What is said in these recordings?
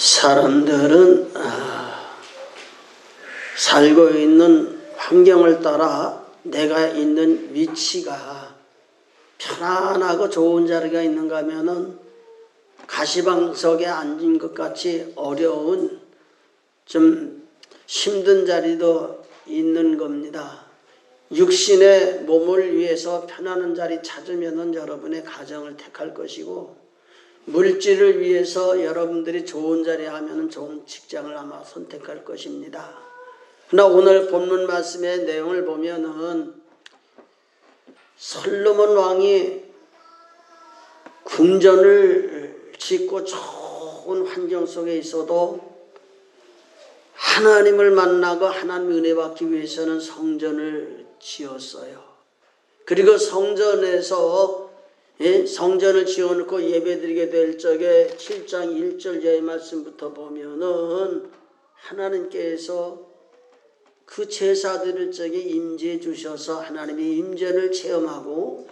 사람들은 살고 있는 환경을 따라 내가 있는 위치가 편안하고 좋은 자리가 있는가 하면은 가시방석에 앉은 것 같이 어려운 좀 힘든 자리도 있는 겁니다. 육신의 몸을 위해서 편안한 자리 찾으면은 여러분의 가정을 택할 것이고, 물질을 위해서 여러분들이 좋은 자리 하면은 좋은 직장을 아마 선택할 것입니다. 그러나 오늘 본문 말씀의 내용을 보면은 솔로몬 왕이 궁전을 짓고 좋은 환경 속에 있어도 하나님을 만나고 하나님 은혜 받기 위해서는 성전을 지었어요. 그리고 성전에서 성전을 지어놓고 예배드리게 될 적에 7장 1절 제 말씀부터 보면은 하나님께서 그 제사드릴 적에 임재해 주셔서 하나님의 임재를 체험하고,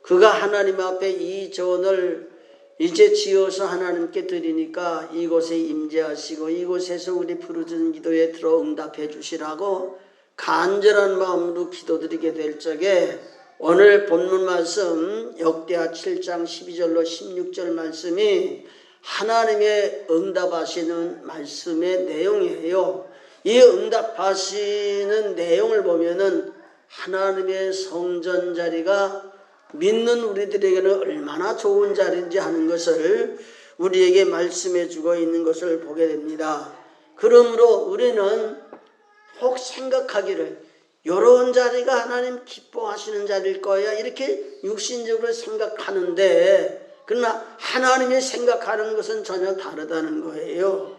그가 하나님 앞에 이 전을 이제 지어서 하나님께 드리니까 이곳에 임재하시고 이곳에서 우리 부르짖는 기도에 들어 응답해 주시라고 간절한 마음으로 기도드리게 될 적에, 오늘 본문 말씀 역대하 7장 12절로 16절 말씀이 하나님의 응답하시는 말씀의 내용이에요. 이 응답하시는 내용을 보면은 하나님의 성전 자리가 믿는 우리들에게는 얼마나 좋은 자리인지 하는 것을 우리에게 말씀해 주고 있는 것을 보게 됩니다. 그러므로 우리는 혹 생각하기를 이런 자리가 하나님 기뻐하시는 자리일 거야 이렇게 육신적으로 생각하는데, 그러나 하나님이 생각하는 것은 전혀 다르다는 거예요.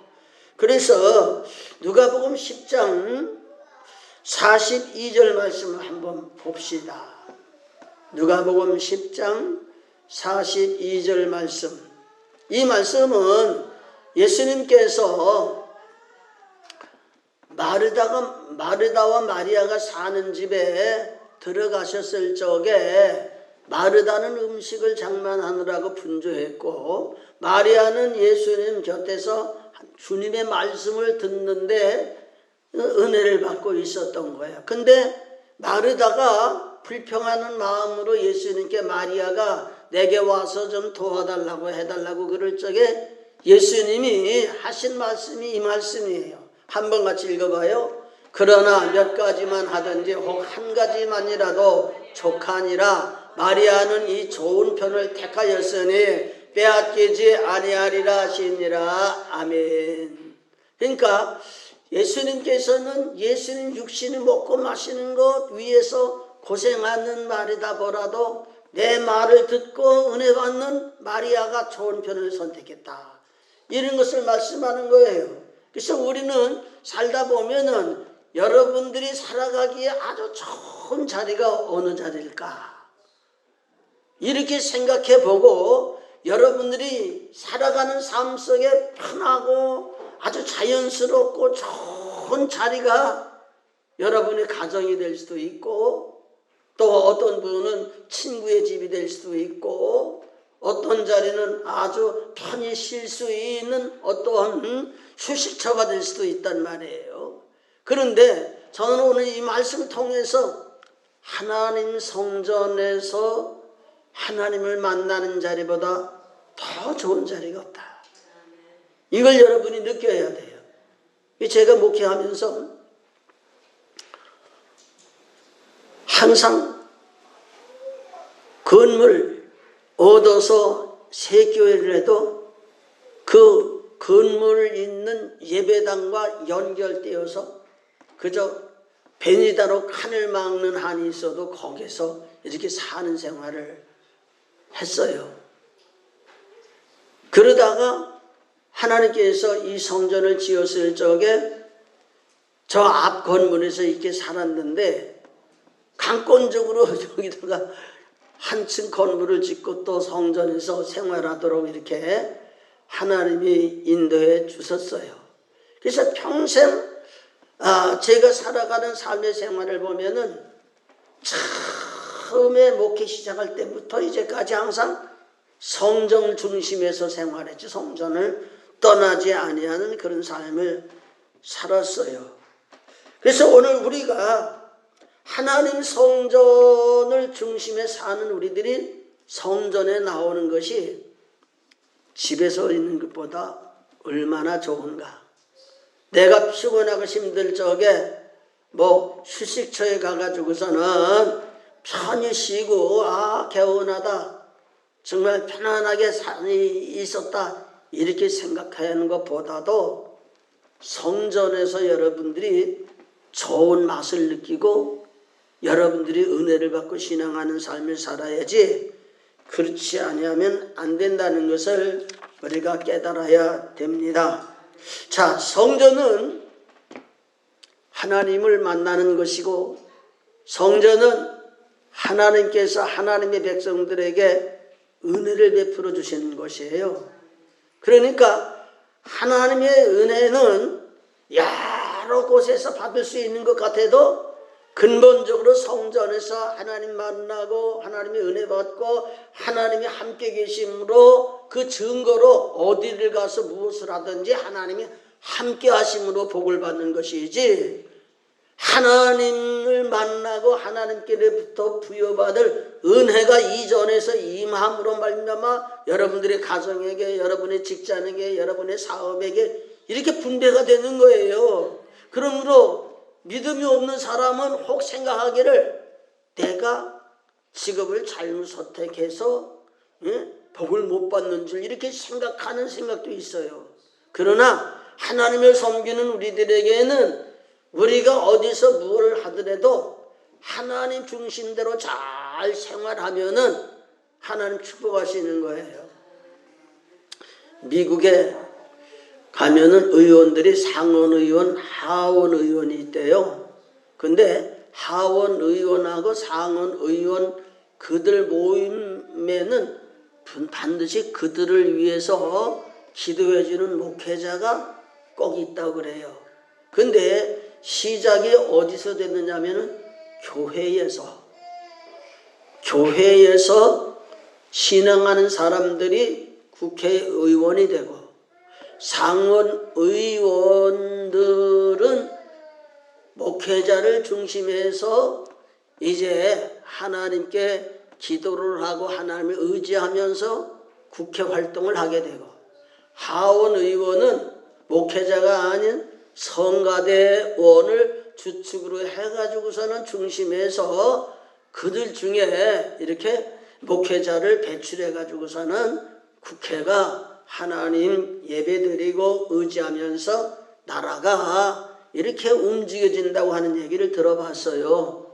그래서 누가복음 10장 42절 말씀을 한번 봅시다. 누가복음 10장 42절 말씀. 이 말씀은 예수님께서 마르다와 마리아가 사는 집에 들어가셨을 적에 마르다는 음식을 장만하느라고 분주했고, 마리아는 예수님 곁에서 주님의 말씀을 듣는데 은혜를 받고 있었던 거예요. 근데 마르다가 불평하는 마음으로 예수님께 마리아가 내게 와서 좀 도와달라고 해달라고 그럴 적에 예수님이 하신 말씀이 이 말씀이에요. 한번 같이 읽어봐요. 그러나 몇 가지만 하든지 혹 한 가지만이라도 족하니라. 마리아는 이 좋은 편을 택하였으니 빼앗기지 아니하리라 하시니라. 아멘. 그러니까 예수님께서는 예수님 육신이 먹고 마시는 것 위해서 고생하는 말이다 보라도 내 말을 듣고 은혜 받는 마리아가 좋은 편을 선택했다, 이런 것을 말씀하는 거예요. 그래서 우리는 살다 보면은 여러분들이 살아가기에 아주 좋은 자리가 어느 자리일까 이렇게 생각해 보고, 여러분들이 살아가는 삶 속에 편하고 아주 자연스럽고 좋은 자리가 여러분의 가정이 될 수도 있고, 또 어떤 분은 친구의 집이 될 수도 있고, 어떤 자리는 아주 편히 쉴 수 있는 어떠한 휴식처가 될 수도 있단 말이에요. 그런데 저는 오늘 이 말씀을 통해서 하나님 성전에서 하나님을 만나는 자리보다 더 좋은 자리가 없다, 이걸 여러분이 느껴야 돼요. 제가 목회하면서 항상 건물 얻어서 새 교회를 해도 그 건물 있는 예배당과 연결되어서 그저 베니다로 칸을 막는 한이 있어도 거기서 이렇게 사는 생활을 했어요. 그러다가 하나님께서 이 성전을 지었을 적에 저 앞 건물에서 이렇게 살았는데, 강권적으로 여기다가 한층 건물을 짓고 또 성전에서 생활하도록 이렇게 하나님이 인도해 주셨어요. 그래서 평생 제가 살아가는 삶의 생활을 보면은 처음에 목회 시작할 때부터 이제까지 항상 성전 중심에서 생활했지, 성전을 떠나지 아니하는 그런 삶을 살았어요. 그래서 오늘 우리가 하나님 성전을 중심에 사는 우리들이 성전에 나오는 것이 집에서 있는 것보다 얼마나 좋은가. 내가 피곤하고 힘들 적에 휴식처에 가가지고서는 편히 쉬고 개운하다, 정말 편안하게 있었다, 이렇게 생각하는 것보다도 성전에서 여러분들이 좋은 맛을 느끼고 여러분들이 은혜를 받고 신앙하는 삶을 살아야지, 그렇지 아니하면 안 된다는 것을 우리가 깨달아야 됩니다. 자, 성전은 하나님을 만나는 것이고, 성전은 하나님께서 하나님의 백성들에게 은혜를 베풀어 주시는 것이에요. 그러니까 하나님의 은혜는 여러 곳에서 받을 수 있는 것 같아도 근본적으로 성전에서 하나님 만나고 하나님의 은혜 받고 하나님이 함께 계심으로, 그 증거로 어디를 가서 무엇을 하든지 하나님이 함께 하심으로 복을 받는 것이지, 하나님을 만나고 하나님께로부터 부여받을 은혜가 이전에서 임함으로 말미암아 여러분들의 가정에게, 여러분의 직장에게, 여러분의 사업에게 이렇게 분배가 되는 거예요. 그러므로 믿음이 없는 사람은 혹 생각하기를 내가 직업을 잘못 선택해서 복을 못 받는 줄 이렇게 생각하는 생각도 있어요. 그러나 하나님을 섬기는 우리들에게는 우리가 어디서 무엇을 하더라도 하나님 중심대로 잘 생활하면은 하나님 축복하시는 거예요. 미국에 가면은 의원들이 상원의원, 하원의원이 있대요. 근데 하원의원하고 상원의원 그들 모임에는 반드시 그들을 위해서 기도해주는 목회자가 꼭 있다고 그래요. 근데 시작이 어디서 됐느냐면은 교회에서 신앙하는 사람들이 국회의원이 되고, 상원 의원들은 목회자를 중심해서 이제 하나님께 기도를 하고 하나님을 의지하면서 국회 활동을 하게 되고, 하원 의원은 목회자가 아닌 성가대원을 주축으로 해가지고서는 중심해서 그들 중에 이렇게 목회자를 배출해가지고서는 국회가 하나님 예배드리고 의지하면서 나라가 이렇게 움직여진다고 하는 얘기를 들어봤어요.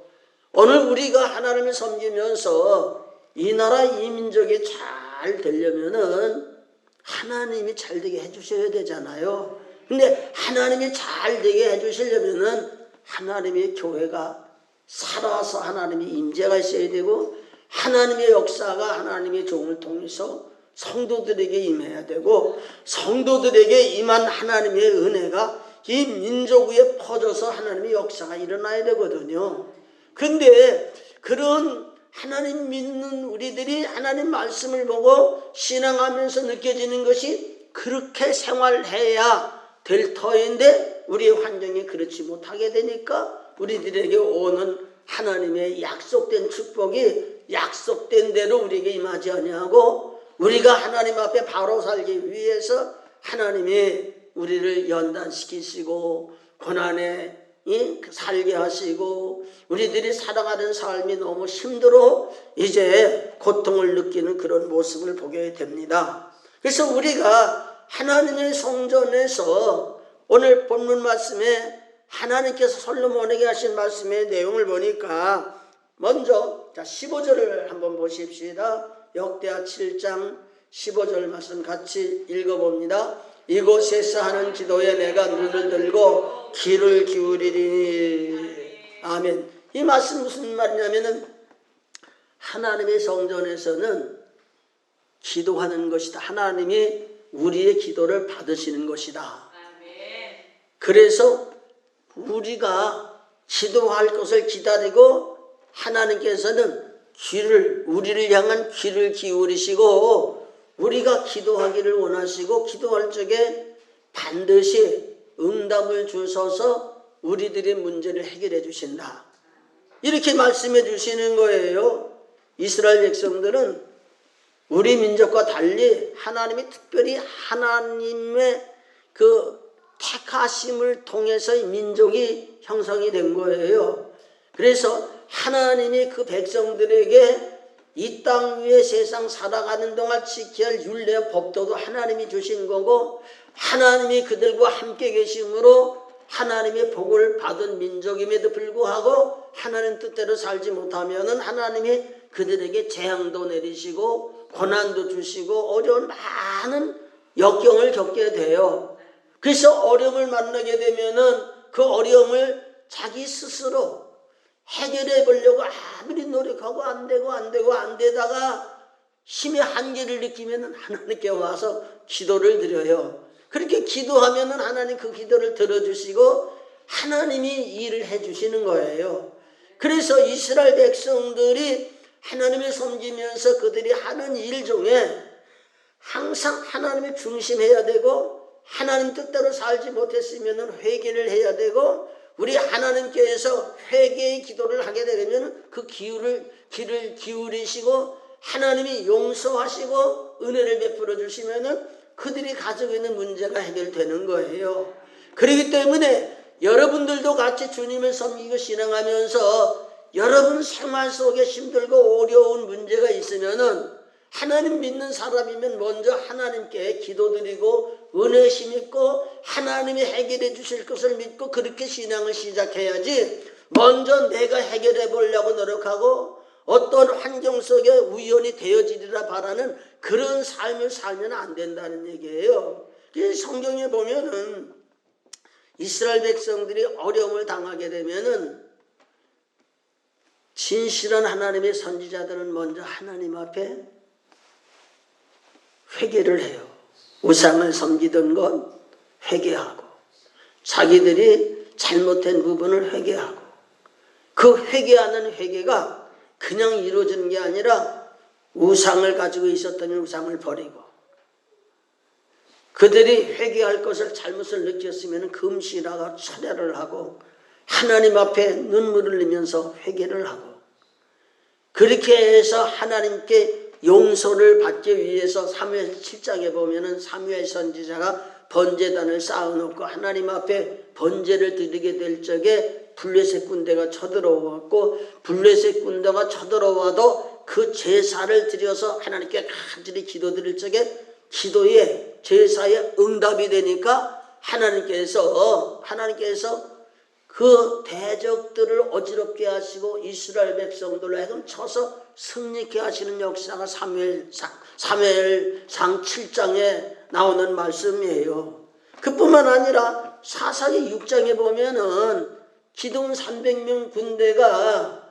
오늘 우리가 하나님을 섬기면서 이 나라 이 민족이 잘 되려면은 하나님이 잘 되게 해주셔야 되잖아요. 근데 하나님이 잘 되게 해주시려면은 하나님의 교회가 살아서 하나님의 임재가 있어야 되고, 하나님의 역사가 하나님의 종을 통해서 성도들에게 임해야 되고, 성도들에게 임한 하나님의 은혜가 이 민족 위에 퍼져서 하나님의 역사가 일어나야 되거든요. 근데 그런 하나님 믿는 우리들이 하나님 말씀을 보고 신앙하면서 느껴지는 것이 그렇게 생활해야 될 터인데, 우리의 환경이 그렇지 못하게 되니까 우리들에게 오는 하나님의 약속된 축복이 약속된 대로 우리에게 임하지 아니하고, 우리가 하나님 앞에 바로 살기 위해서 하나님이 우리를 연단시키시고 고난에 살게 하시고, 우리들이 살아가는 삶이 너무 힘들어 이제 고통을 느끼는 그런 모습을 보게 됩니다. 그래서 우리가 하나님의 성전에서 오늘 본문 말씀에 하나님께서 솔로몬에게 하신 말씀의 내용을 보니까, 먼저 15절을 한번 보십시다. 역대하 7장 15절 말씀 같이 읽어봅니다. 이곳에서 하는 기도에 내가 눈을 들고 귀를 기울이리니. 아멘. 이 말씀 무슨 말이냐면은 하나님의 성전에서는 기도하는 것이다. 하나님이 우리의 기도를 받으시는 것이다. 그래서 우리가 기도할 것을 기다리고 하나님께서는 우리를 향한 귀를 기울이시고 우리가 기도하기를 원하시고 기도할 적에 반드시 응답을 주셔서 우리들의 문제를 해결해 주신다. 이렇게 말씀해 주시는 거예요. 이스라엘 백성들은 우리 민족과 달리 하나님이 특별히 하나님의 그 택하심을 통해서 민족이 형성이 된 거예요. 그래서 하나님이 그 백성들에게 이 땅 위에 세상 살아가는 동안 지켜야 할 율례와 법도도 하나님이 주신 거고, 하나님이 그들과 함께 계심으로 하나님의 복을 받은 민족임에도 불구하고 하나님 뜻대로 살지 못하면은 하나님이 그들에게 재앙도 내리시고 고난도 주시고 어려운 많은 역경을 겪게 돼요. 그래서 어려움을 만나게 되면은 그 어려움을 자기 스스로 해결해 보려고 아무리 노력하고 안 되다가 힘의 한계를 느끼면은 하나님께 와서 기도를 드려요. 그렇게 기도하면은 하나님 그 기도를 들어주시고 하나님이 일을 해주시는 거예요. 그래서 이스라엘 백성들이 하나님을 섬기면서 그들이 하는 일 중에 항상 하나님을 중심해야 되고, 하나님 뜻대로 살지 못했으면 회개를 해야 되고, 우리 하나님께서 회개의 기도를 하게 되면 그 귀를 기울이시고 하나님이 용서하시고 은혜를 베풀어 주시면은 그들이 가지고 있는 문제가 해결되는 거예요. 그렇기 때문에 여러분들도 같이 주님을 섬기고 신앙하면서 여러분 생활 속에 힘들고 어려운 문제가 있으면은 하나님 믿는 사람이면 먼저 하나님께 기도드리고 은혜 힘입고 하나님이 해결해 주실 것을 믿고 그렇게 신앙을 시작해야지, 먼저 내가 해결해 보려고 노력하고 어떤 환경 속에 우연히 되어지리라 바라는 그런 삶을 살면 안 된다는 얘기예요. 성경에 보면은 이스라엘 백성들이 어려움을 당하게 되면은 진실한 하나님의 선지자들은 먼저 하나님 앞에 회개를 해요. 우상을 섬기던 건 회개하고, 자기들이 잘못된 부분을 회개하고, 그 회개하는 회개가 그냥 이루어지는 게 아니라 우상을 가지고 있었다면 우상을 버리고, 그들이 회개할 것을 잘못을 느꼈으면 금시라가 철회를 하고 하나님 앞에 눈물을 흘리면서 회개를 하고, 그렇게 해서 하나님께 용서를 받기 위해서 사무엘 7장에 보면은 사무엘 선지자가 번제단을 쌓아놓고 하나님 앞에 번제를 드리게 될 적에 블레셋 군대가 쳐들어왔고, 블레셋 군대가 쳐들어와도 그 제사를 드려서 하나님께 간절히 기도드릴 적에 기도에 제사에 응답이 되니까 하나님께서 그 대적들을 어지럽게 하시고 이스라엘 백성들로 하여금 쳐서 승리케 하시는 역사가 사무엘상 7장에 나오는 말씀이에요. 그뿐만 아니라 사사기 6장에 보면은 기드온 300명 군대가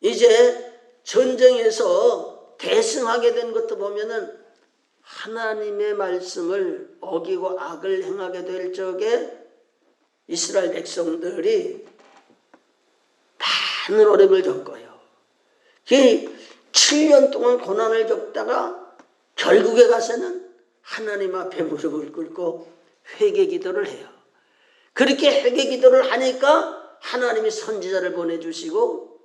이제 전쟁에서 대승하게 된 것도 보면은 하나님의 말씀을 어기고 악을 행하게 될 적에 이스라엘 백성들이 많은 어려움을 겪어요. 7년 동안 고난을 겪다가 결국에 가서는 하나님 앞에 무릎을 꿇고 회개 기도를 해요. 그렇게 회개 기도를 하니까 하나님이 선지자를 보내주시고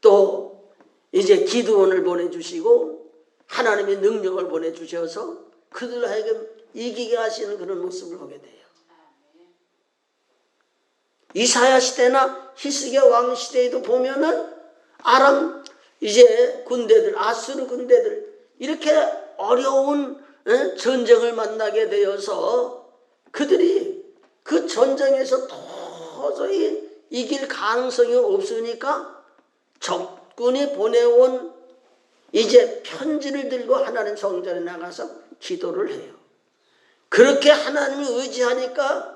또 이제 기드온을 보내주시고 하나님의 능력을 보내주셔서 그들 하여금 이기게 하시는 그런 모습을 보게 돼요. 이사야 시대나 히스기야 왕 시대에도 보면은 아람 이제 군대들, 아수르 군대들 이렇게 어려운 전쟁을 만나게 되어서 그들이 그 전쟁에서 도저히 이길 가능성이 없으니까 적군이 보내온 이제 편지를 들고 하나님 성전에 나가서 기도를 해요. 그렇게 하나님을 의지하니까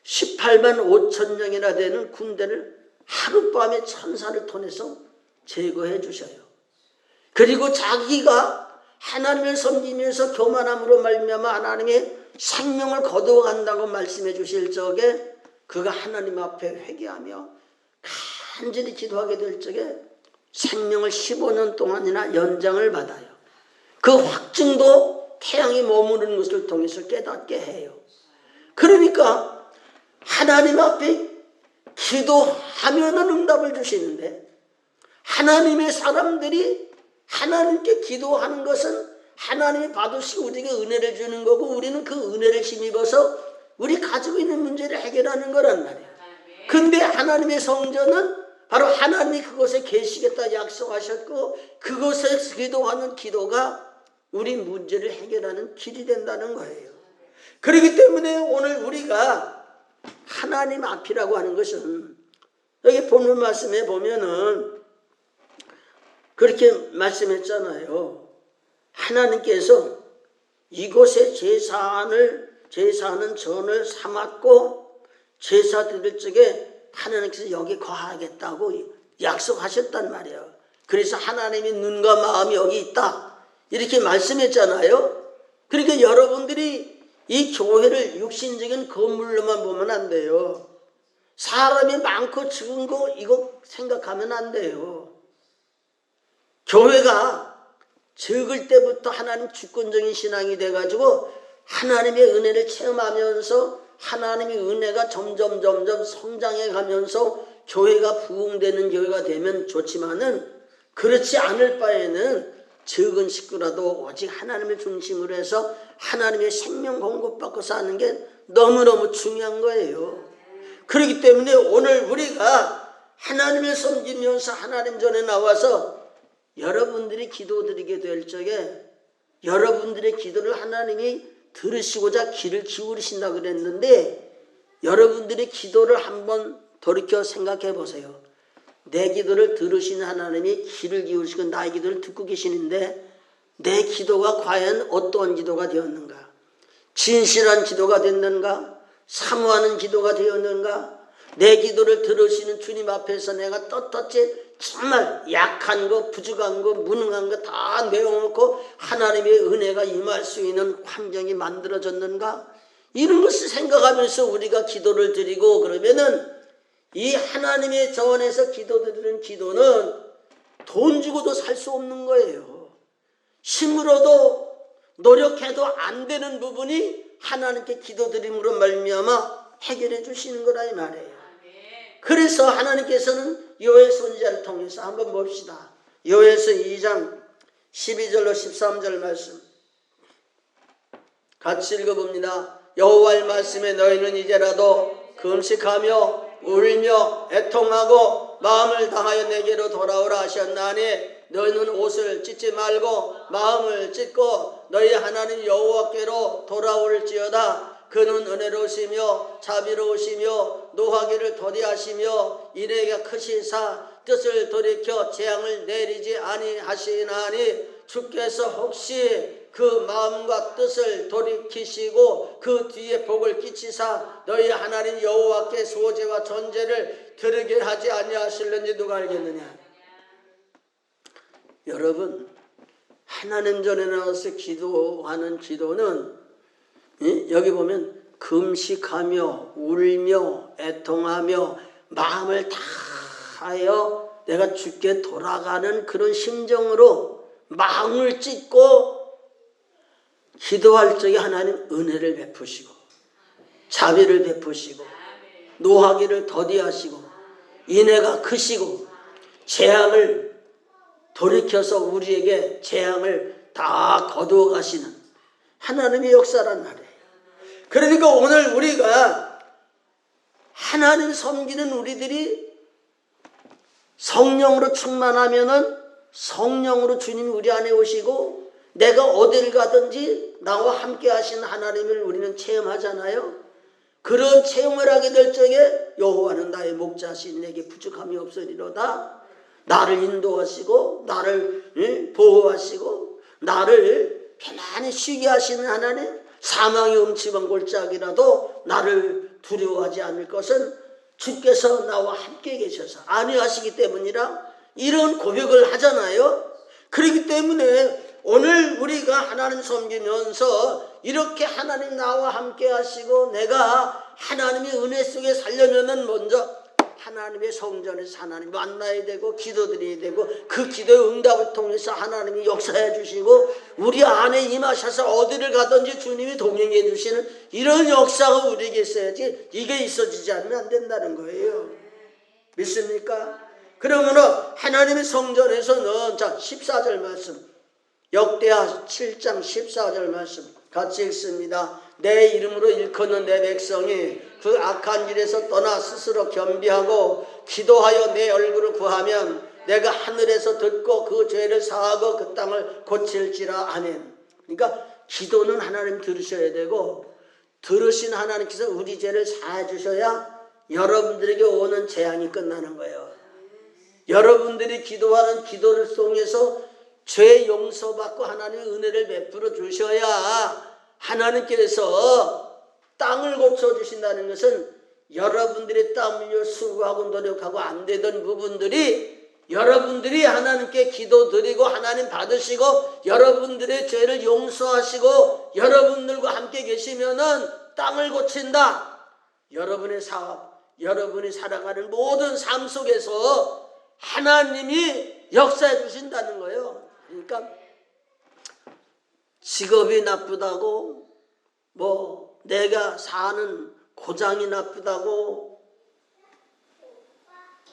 18만 5천 명이나 되는 군대를 하룻밤에 천사를 통해서 제거해 주셔요. 그리고 자기가 하나님을 섬기면서 교만함으로 말미암아 하나님의 생명을 거두어 간다고 말씀해 주실 적에 그가 하나님 앞에 회개하며 간절히 기도하게 될 적에 생명을 15년 동안이나 연장을 받아요. 그 확증도 태양이 머무르는 것을 통해서 깨닫게 해요. 그러니까 하나님 앞에 기도하면은 응답을 주시는데, 하나님의 사람들이 하나님께 기도하는 것은 하나님이 받으시고 우리에게 은혜를 주는 거고, 우리는 그 은혜를 힘입어서 우리 가지고 있는 문제를 해결하는 거란 말이에요. 근데 하나님의 성전은 바로 하나님이 그곳에 계시겠다 약속하셨고, 그곳에서 기도하는 기도가 우리 문제를 해결하는 길이 된다는 거예요. 그렇기 때문에 오늘 우리가 하나님 앞이라고 하는 것은, 여기 본문 말씀에 보면은 그렇게 말씀했잖아요. 하나님께서 이곳에 제사하는 전을 삼았고, 제사 드릴 적에 하나님께서 여기 거하겠다고 약속하셨단 말이에요. 그래서 하나님의 눈과 마음이 여기 있다, 이렇게 말씀했잖아요. 그러니까 여러분들이 이 교회를 육신적인 건물로만 보면 안 돼요. 사람이 많고 적은 거 이거 생각하면 안 돼요. 교회가 적을 때부터 하나님 주권적인 신앙이 돼가지고 하나님의 은혜를 체험하면서 하나님의 은혜가 점점 성장해 가면서 교회가 부흥되는 교회가 되면 좋지만은, 그렇지 않을 바에는 적은 식구라도 오직 하나님을 중심으로 해서 하나님의 생명 공급받고 사는 게 너무너무 중요한 거예요. 그렇기 때문에 오늘 우리가 하나님을 섬기면서 하나님 전에 나와서 여러분들이 기도드리게 될 적에 여러분들의 기도를 하나님이 들으시고자 귀를 기울이신다 그랬는데, 여러분들의 기도를 한번 돌이켜 생각해 보세요. 내 기도를 들으시는 하나님이 귀를 기울이시고 나의 기도를 듣고 계시는데, 내 기도가 과연 어떠한 기도가 되었는가? 진실한 기도가 됐는가? 사모하는 기도가 되었는가? 내 기도를 들으시는 주님 앞에서 내가 떳떳이 정말 약한 거, 부족한 거, 무능한 거 다 내어놓고 하나님의 은혜가 임할 수 있는 환경이 만들어졌는가? 이런 것을 생각하면서 우리가 기도를 드리고 그러면은, 이 하나님의 전에서 기도드리는 기도는 돈 주고도 살 수 없는 거예요. 힘으로도 노력해도 안 되는 부분이 하나님께 기도드림으로 말미암아 해결해 주시는 거라 이 말이에요. 그래서 하나님께서는 요엘 선지자를 통해서 한번 봅시다. 요엘서 2장 12절로 13절 말씀 같이 읽어봅니다. 여호와의 말씀에 너희는 이제라도 금식하며 울며 애통하고 마음을 다하여 내게로 돌아오라 하셨나니, 너희는 옷을 찢지 말고 마음을 찢고 너희 하나님 여호와께로 돌아올지어다. 그는 은혜로우시며 자비로우시며 노하기를 더디하시며 인애가 크시사 뜻을 돌이켜 재앙을 내리지 아니하시나니, 주께서 혹시 그 마음과 뜻을 돌이키시고 그 뒤에 복을 끼치사 너희 하나님 여호와께 소제와 전제를 드리게 하지 아니하실는지 누가 알겠느냐? 여러분, 하나님 전에 나와서 기도하는 기도는 여기 보면 금식하며 울며 애통하며 마음을 다하여 내가 주께 돌아가는 그런 심정으로 마음을 찢고 기도할 적에 하나님 은혜를 베푸시고 자비를 베푸시고 노하기를 더디하시고 인애가 크시고 재앙을 돌이켜서 우리에게 재앙을 다 거두어 가시는 하나님의 역사란 말이에요. 그러니까 오늘 우리가 하나님 섬기는 우리들이 성령으로 충만하면은 성령으로 주님이 우리 안에 오시고 내가 어딜 가든지 나와 함께 하신 하나님을 우리는 체험하잖아요. 그런 체험을 하게 될 적에 여호와는 나의 목자신 내게 부족함이 없으리로다. 나를 인도하시고 나를 보호하시고 나를 편안히 쉬게 하시는 하나님, 사망의 음침한 골짜기라도 나를 두려워하지 않을 것은 주께서 나와 함께 계셔서 안위하시기 때문이라, 이런 고백을 하잖아요. 그렇기 때문에 오늘 우리가 하나님 섬기면서 이렇게 하나님 나와 함께 하시고 내가 하나님의 은혜 속에 살려면은 먼저 하나님의 성전에서 하나님 만나야 되고 기도드려야 되고 그 기도의 응답을 통해서 하나님이 역사해 주시고 우리 안에 임하셔서 어디를 가든지 주님이 동행해 주시는 이런 역사가 우리에게 있어야지 이게 있어지지 않으면 안 된다는 거예요. 믿습니까? 그러면 하나님의 성전에서는 자 14절 말씀 역대하 7장 14절 말씀 같이 읽습니다. 내 이름으로 일컫는 내 백성이 그 악한 길에서 떠나 스스로 겸비하고 기도하여 내 얼굴을 구하면 내가 하늘에서 듣고 그 죄를 사하고 그 땅을 고칠지라. 아멘. 그러니까 기도는 하나님 들으셔야 되고 들으신 하나님께서 우리 죄를 사해 주셔야 여러분들에게 오는 재앙이 끝나는 거예요. 여러분들이 기도하는 기도를 통해서 죄 용서받고 하나님의 은혜를 베풀어 주셔야 하나님께서 땅을 고쳐주신다는 것은 여러분들이 땀 흘려 수고하고 노력하고 안 되던 부분들이 여러분들이 하나님께 기도드리고 하나님 받으시고 여러분들의 죄를 용서하시고 여러분들과 함께 계시면은 땅을 고친다. 여러분의 사업, 여러분이 살아가는 모든 삶 속에서 하나님이 역사해 주신다는 거예요. 그러니까 직업이 나쁘다고 내가 사는 고장이 나쁘다고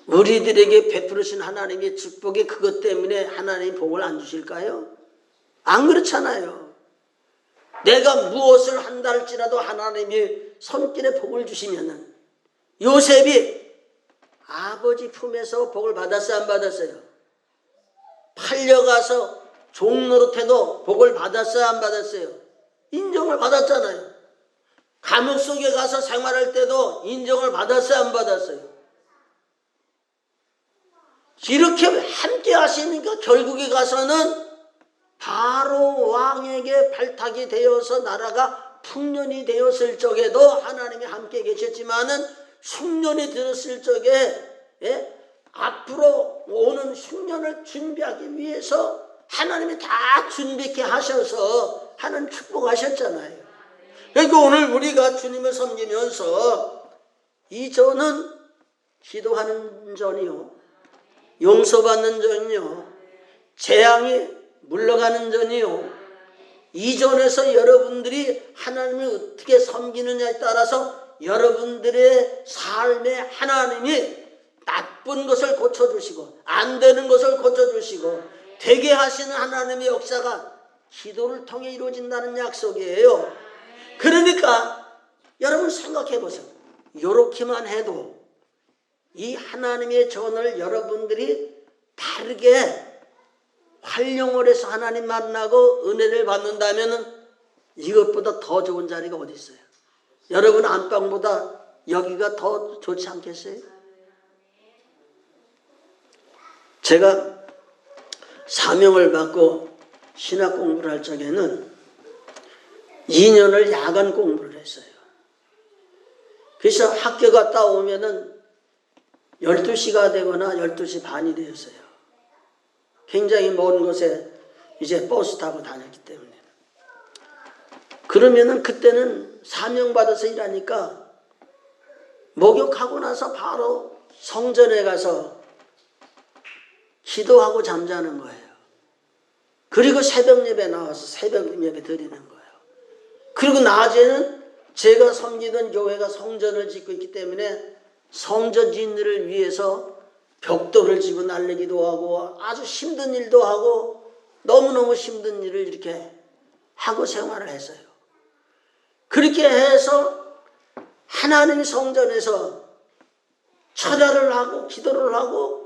우리들에게 베푸르신 하나님의 축복이 그것 때문에 하나님이 복을 안 주실까요? 안 그렇잖아요. 내가 무엇을 한다 할지라도 하나님이 손길에 복을 주시면은 요셉이 아버지 품에서 복을 받았어요? 안 받았어요? 팔려가서 종노릇해도 복을 받았어요? 안 받았어요? 인정을 받았잖아요. 감옥 속에 가서 생활할 때도 인정을 받았어요? 안 받았어요? 이렇게 함께 하시니까 결국에 가서는 바로 왕에게 발탁이 되어서 나라가 풍년이 되었을 적에도 하나님이 함께 계셨지만은 흉년이 들었을 적에 앞으로 오는 흉년을 준비하기 위해서 하나님이 다 준비케 하셔서 하나님 축복하셨잖아요. 그러니까 오늘 우리가 주님을 섬기면서 이 전은 기도하는 전이요, 용서받는 전이요, 재앙이 물러가는 전이요, 이 전에서 여러분들이 하나님을 어떻게 섬기느냐에 따라서 여러분들의 삶에 하나님이 나쁜 것을 고쳐주시고 안 되는 것을 고쳐주시고 되게 하시는 하나님의 역사가 기도를 통해 이루어진다는 약속이에요. 그러니까 여러분 생각해 보세요. 이렇게만 해도 이 하나님의 전을 여러분들이 바르게 활용을 해서 하나님 만나고 은혜를 받는다면 이것보다 더 좋은 자리가 어디 있어요? 여러분 안방보다 여기가 더 좋지 않겠어요? 제가 사명을 받고 신학 공부를 할 적에는 2년을 야간 공부를 했어요. 그래서 학교 갔다 오면은 12시가 되거나 12시 반이 되었어요. 굉장히 먼 곳에 이제 버스 타고 다녔기 때문에. 그러면은 그때는 사명받아서 일하니까 목욕하고 나서 바로 성전에 가서 기도하고 잠자는 거예요. 그리고 새벽 예배 나와서 새벽 예배 드리는 거예요. 그리고 낮에는 제가 섬기던 교회가 성전을 짓고 있기 때문에 성전 짓는 위해서 벽돌을 지고 날리기도 하고 아주 힘든 일도 하고 너무너무 힘든 일을 이렇게 하고 생활을 했어요. 그렇게 해서 하나님의 성전에서 철야를 하고 기도를 하고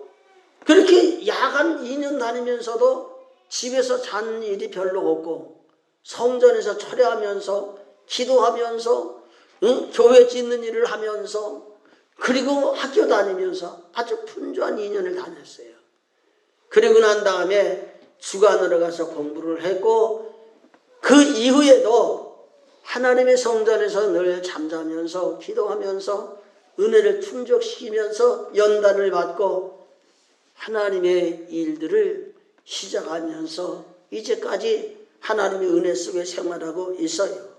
그렇게 야간 2년 다니면서도 집에서 자는 일이 별로 없고 성전에서 철야하면서 기도하면서 교회 짓는 일을 하면서 그리고 학교 다니면서 아주 풍조한 2년을 다녔어요. 그리고 난 다음에 주간으로 가서 공부를 했고 그 이후에도 하나님의 성전에서 늘 잠자면서 기도하면서 은혜를 충족시키면서 연단을 받고 하나님의 일들을 시작하면서 이제까지 하나님의 은혜 속에 생활하고 있어요.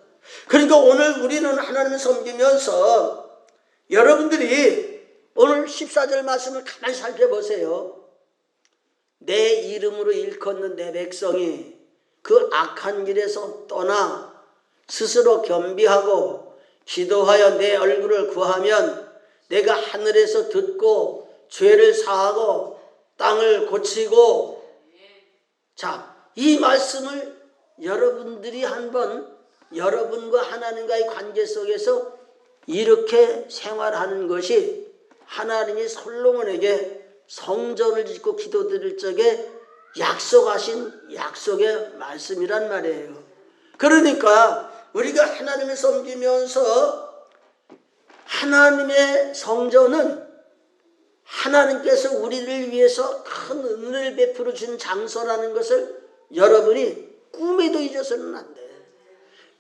그러니까 오늘 우리는 하나님을 섬기면서 여러분들이 오늘 14절 말씀을 가만히 살펴보세요. 내 이름으로 일컫는 내 백성이 그 악한 길에서 떠나 스스로 겸비하고 기도하여 내 얼굴을 구하면 내가 하늘에서 듣고 죄를 사하고 땅을 고치고. 자, 이 말씀을 여러분들이 한번 여러분과 하나님과의 관계 속에서 이렇게 생활하는 것이 하나님이 솔로몬에게 성전을 짓고 기도드릴 적에 약속하신 약속의 말씀이란 말이에요. 그러니까 우리가 하나님을 섬기면서 하나님의 성전은 하나님께서 우리를 위해서 큰 은혜를 베풀어 준 장소라는 것을 여러분이 꿈에도 잊어서는 안 돼.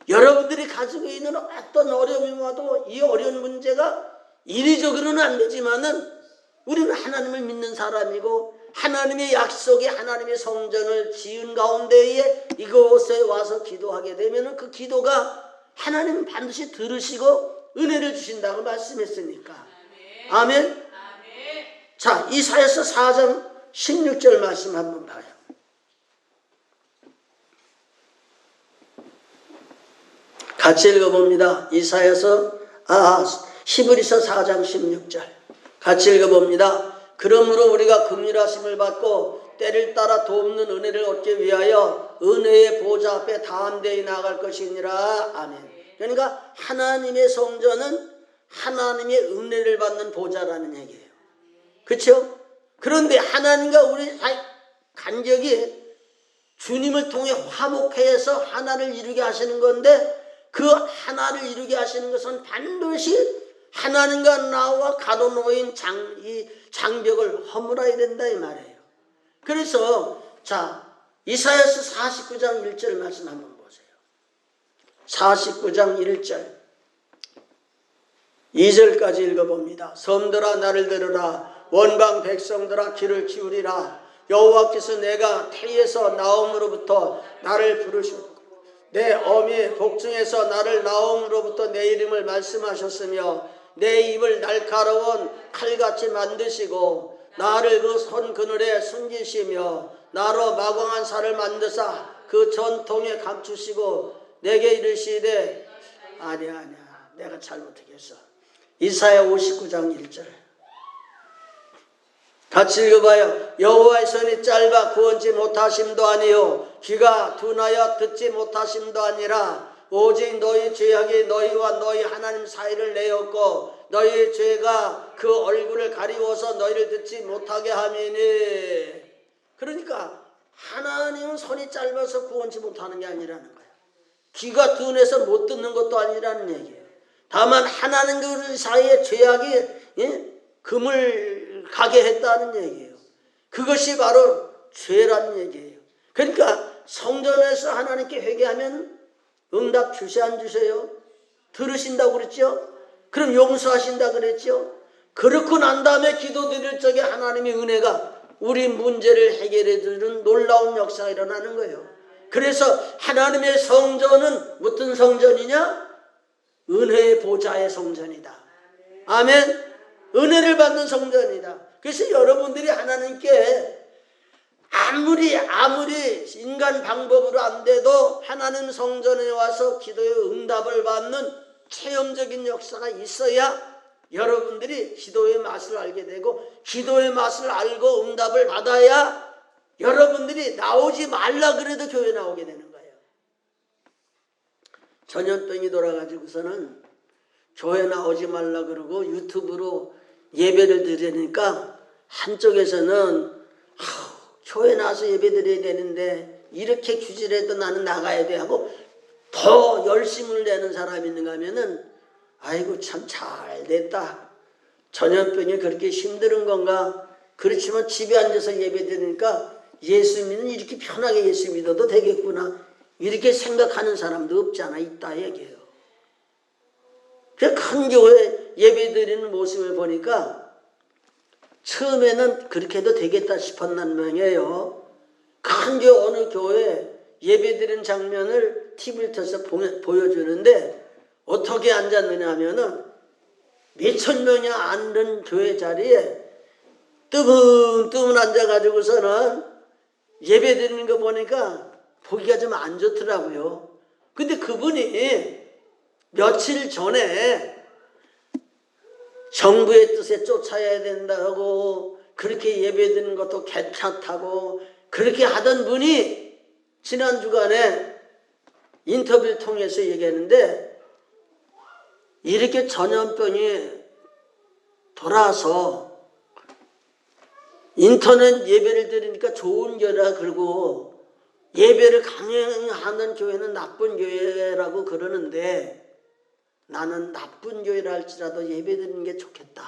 여러분들이 가지고 있는 어떤 어려움이 와도 이 어려운 문제가 인위적으로는 안 되지만은 우리는 하나님을 믿는 사람이고 하나님의 약속에 하나님의 성전을 지은 가운데에 이곳에 와서 기도하게 되면은 그 기도가 하나님은 반드시 들으시고 은혜를 주신다고 말씀했으니까. 아멘. 자, 이사야서 4장 16절 말씀 한번 봐요. 같이 읽어봅니다. 히브리서 4장 16절 같이 읽어봅니다. 그러므로 우리가 긍휼하심을 받고 때를 따라 돕는 은혜를 얻기 위하여 은혜의 보좌 앞에 담대히 나아갈 것이니라. 아멘. 그러니까 하나님의 성전은 하나님의 은혜를 받는 보좌라는 얘기예요. 그렇죠? 그런데 하나님과 우리 간격이 주님을 통해 화목해서 하나를 이루게 하시는 건데 그 하나를 이루게 하시는 것은 반드시 하나님과 나와 가로놓인 장벽을 허물어야 된다 이 말이에요. 그래서 자, 이사야서 49장 1절 말씀 한번 보세요. 49장 1절 2절까지 읽어봅니다. 섬들아 나를 들으라. 원방 백성들아 귀를 기울이라. 여호와께서 내가 태에서 나옴으로부터 나를 부르셨고 내 어미 복중에서 나를 나옴으로부터 내 이름을 말씀하셨으며 내 입을 날카로운 칼같이 만드시고 나를 그 손 그늘에 숨기시며 나로 마광한 살을 만드사 그 전통에 감추시고 내게 이르시되 아니야 내가 잘못했어. 이사야 59장 1절 같이 읽어봐요. 여호와의 손이 짧아 구원치 못하심도 아니요 귀가 둔하여 듣지 못하심도 아니라 오직 너희 죄악이 너희와 너희 하나님 사이를 내었고 너희 죄가 그 얼굴을 가리워서 너희를 듣지 못하게 함이니. 그러니까 하나님은 손이 짧아서 구원치 못하는 게 아니라는 거예요. 귀가 둔해서 못 듣는 것도 아니라는 얘기예요. 다만 하나님과 우리 사이의 죄악이 금을 가게 했다는 얘기예요. 그것이 바로 죄라는 얘기예요. 그러니까 성전에서 하나님께 회개하면 응답 주세요 안 주세요? 들으신다고 그랬죠? 그럼 용서하신다 그랬죠? 그렇고 난 다음에 기도드릴 적에 하나님의 은혜가 우리 문제를 해결해 주는 놀라운 역사가 일어나는 거예요. 그래서 하나님의 성전은 무슨 성전이냐? 은혜의 보좌의 성전이다. 아멘. 은혜를 받는 성전이다. 그래서 여러분들이 하나님께 아무리 인간 방법으로 안 돼도 하나님 성전에 와서 기도의 응답을 받는 체험적인 역사가 있어야 여러분들이 기도의 맛을 알게 되고 기도의 맛을 알고 응답을 받아야 여러분들이 나오지 말라 그래도 교회 나오게 되는 거예요. 전염병이 돌아가지고서는 교회 나오지 말라 그러고 유튜브로 예배를 드리니까 한쪽에서는 교회 나와서 예배 드려야 되는데 이렇게 규질해도 나는 나가야 돼 하고 더 열심을 내는 사람이 있는가 하면은 아이고 참 잘됐다. 전염병이 그렇게 힘든 건가? 그렇지만 집에 앉아서 예배 드리니까 예수 믿는 이렇게 편하게 예수 믿어도 되겠구나. 이렇게 생각하는 사람도 없지 않아 있다 얘기예요. 큰 교회 예배 드리는 모습을 보니까 처음에는 그렇게 해도 되겠다 싶었단 말이에요. 큰 교회 어느 교회 예배 드리는 장면을 TV를 켜서 보여주는데 어떻게 앉았느냐 하면은 몇천 명이 앉는 교회 자리에 뜨문뜨문 앉아가지고서는 예배 드리는 거 보니까 보기가 좀 안 좋더라고요. 근데 그분이 며칠 전에 정부의 뜻에 쫓아야 된다고 그렇게 예배 드리는 것도 괜찮다고 그렇게 하던 분이 지난 주간에 인터뷰를 통해서 얘기했는데 이렇게 전염병이 돌아서 인터넷 예배를 드리니까 좋은 교회라 그러고 예배를 강행하는 교회는 나쁜 교회라고 그러는데 나는 나쁜 교회라 할지라도 예배 드리는 게 좋겠다.